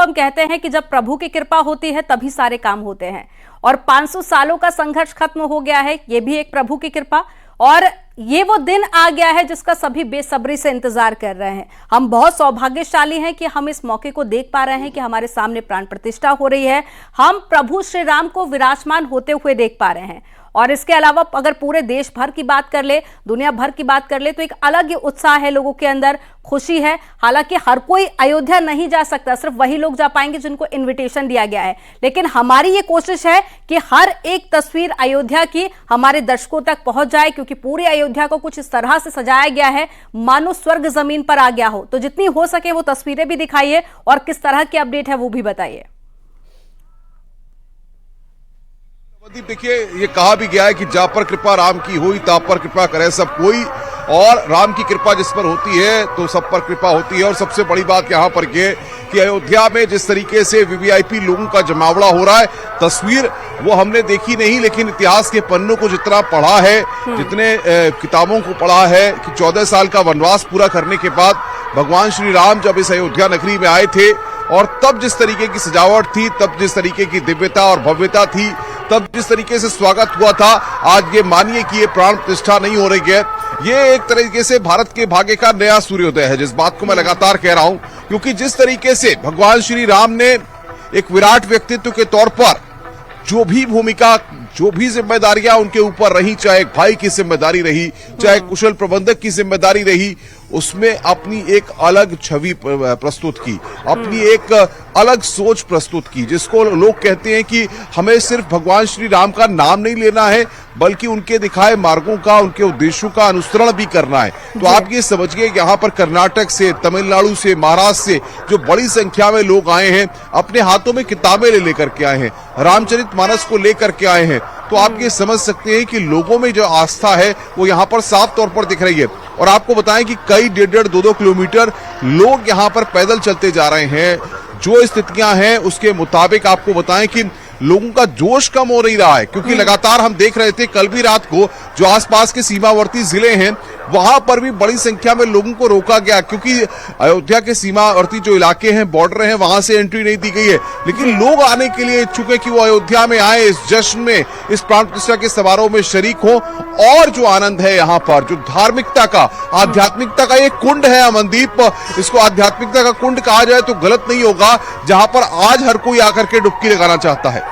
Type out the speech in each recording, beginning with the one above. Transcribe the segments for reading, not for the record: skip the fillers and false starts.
हम कहते हैं कि जब प्रभु की कृपा होती है तभी सारे काम होते हैं, और 500 सालों का संघर्ष खत्म हो गया है, ये भी एक प्रभु की कृपा। और ये वो दिन आ गया है जिसका सभी बेसब्री से इंतजार कर रहे हैं। हम बहुत सौभाग्यशाली हैं कि हम इस मौके को देख पा रहे हैं कि हमारे सामने प्राण प्रतिष्ठा हो रही है। हम प्रभु श्री राम को विराजमान होते हुए देख पा रहे हैं। और इसके अलावा अगर पूरे देश भर की बात कर ले, दुनिया भर की बात कर ले, तो एक अलग ही उत्साह है, लोगों के अंदर खुशी है। हालांकि हर कोई अयोध्या नहीं जा सकता, सिर्फ वही लोग जा पाएंगे जिनको इनविटेशन दिया गया है। लेकिन हमारी ये कोशिश है कि हर एक तस्वीर अयोध्या की हमारे दर्शकों तक पहुंच जाए, क्योंकि पूरी अयोध्या को कुछ इस तरह से सजाया गया है मानो स्वर्ग जमीन पर आ गया हो। तो जितनी हो सके वो तस्वीरें भी दिखाइए और किस तरह की अपडेट है वो भी बताइए। देखिए, ये कहा भी गया है कि जा पर कृपा राम की हुई ता पर कृपा करे सब कोई, और राम की कृपा जिस पर होती है तो सब पर कृपा होती है। और सबसे बड़ी बात यहाँ पर ये कि अयोध्या में जिस तरीके से वीवीआईपी लोगों का जमावड़ा हो रहा है, तस्वीर वो हमने देखी नहीं, लेकिन इतिहास के पन्नों को जितना पढ़ा है, जितने किताबों को पढ़ा है कि 14 साल का वनवास पूरा करने के बाद भगवान श्री राम जब इस अयोध्या नगरी में आए थे, और तब जिस तरीके की सजावट थी, तब जिस तरीके की दिव्यता और भव्यता थी, तब जिस तरीके से स्वागत हुआ था, आज ये मानिए कि ये प्राण प्रतिष्ठा नहीं हो रही है। ये एक तरीके से भारत के भाग्य का नया सूर्योदय है, जिस बात को मैं लगातार कह रहा हूं, क्योंकि जिस तरीके से भगवान श्री राम ने एक विराट व्यक्तित्व के तौर पर जो भी भूमिका, जो भी जिम्मेदारियां उनके ऊपर रही, चाहे एक भाई की जिम्मेदारी रही, चाहे कुशल प्रबंधक की जिम्मेदारी रही, उसमें अपनी एक अलग छवि प्रस्तुत की, अपनी एक अलग सोच प्रस्तुत की, जिसको लोग कहते हैं कि हमें सिर्फ भगवान श्री राम का नाम नहीं लेना है, बल्कि उनके दिखाए मार्गों का, उनके उद्देश्यों का अनुसरण भी करना है। तो आप ये समझिए कि यहाँ पर कर्नाटक से, तमिलनाडु से, महाराष्ट्र से जो बड़ी संख्या में लोग आए हैं, अपने हाथों में किताबें लेकर के आए हैं, रामचरितमानस को लेकर के आए हैं। तो आप ये समझ सकते हैं कि लोगों में जो आस्था है वो यहाँ पर साफ तौर पर दिख रही है। और आपको बताएं कि कई 1.5 2 किलोमीटर लोग यहाँ पर पैदल चलते जा रहे हैं। जो स्थितियां हैं उसके मुताबिक आपको बताएं कि लोगों का जोश कम हो नहीं रहा है, क्योंकि लगातार हम देख रहे थे कल भी रात को जो आसपास के सीमावर्ती जिले हैं वहां पर भी बड़ी संख्या में लोगों को रोका गया, क्योंकि अयोध्या के सीमावर्ती जो इलाके हैं, बॉर्डर हैं, वहां से एंट्री नहीं दी गई है। लेकिन लोग आने के लिए इच्छुक है कि वो अयोध्या में आए, इस जश्न में, इस प्राण प्रतिष्ठा के समारोह में शरीक हो। और जो आनंद है यहाँ पर, जो धार्मिकता का, आध्यात्मिकता का एक कुंड है अमनदीप, इसको आध्यात्मिकता का कुंड कहा जाए तो गलत नहीं होगा, जहां पर आज हर कोई आकर के डुबकी लगाना चाहता है।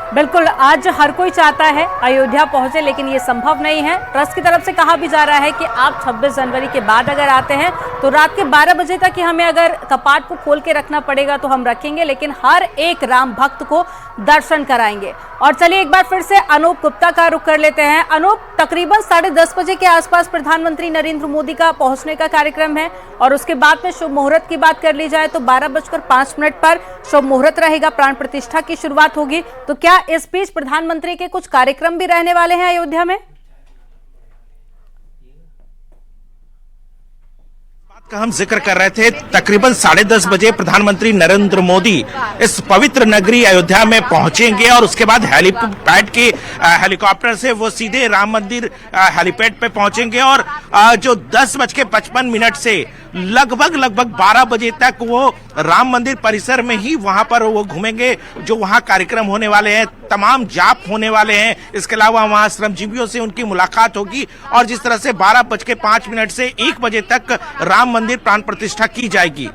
बिल्कुल, आज हर कोई चाहता है अयोध्या पहुंचे, लेकिन ये संभव नहीं है। ट्रस्ट की तरफ से कहा भी जा रहा है कि आप 26 जनवरी के बाद अगर आते हैं तो रात के 12 बजे तक ही हमें अगर कपाट को खोल के रखना पड़ेगा तो हम रखेंगे, लेकिन हर एक राम भक्त को दर्शन कराएंगे। और चलिए एक बार फिर से अनूप गुप्ता का रुख कर लेते हैं। अनूप, तकरीबन 10:30 बजे के आसपास प्रधानमंत्री नरेंद्र मोदी का पहुंचने का कार्यक्रम है, और उसके बाद में शुभ मुहूर्त की बात कर ली जाए तो 12:05 पर शुभ मुहूर्त रहेगा, प्राण प्रतिष्ठा की शुरुआत होगी। तो क्या इस बीच प्रधानमंत्री के कुछ कार्यक्रम भी रहने वाले हैं अयोध्या में? का हम जिक्र कर रहे थे, तकरीबन 10:30 बजे प्रधानमंत्री नरेंद्र मोदी इस पवित्र नगरी अयोध्या में पहुंचेंगे, और उसके बाद हेलीपैड के हेलीकॉप्टर से वो सीधे राम मंदिर हेलीपैड पे पहुंचेंगे, और जो 10:55 से लगभग 12 बजे तक वो राम मंदिर परिसर में ही वहां पर वो घूमेंगे। जो वहां कार्यक्रम होने वाले हैं, तमाम जाप होने वाले हैं, इसके अलावा वहां श्रमजीवियों से उनकी मुलाकात होगी, और जिस तरह से 12:05 से 1 बजे तक राम मंदिर प्राण प्रतिष्ठा की जाएगी।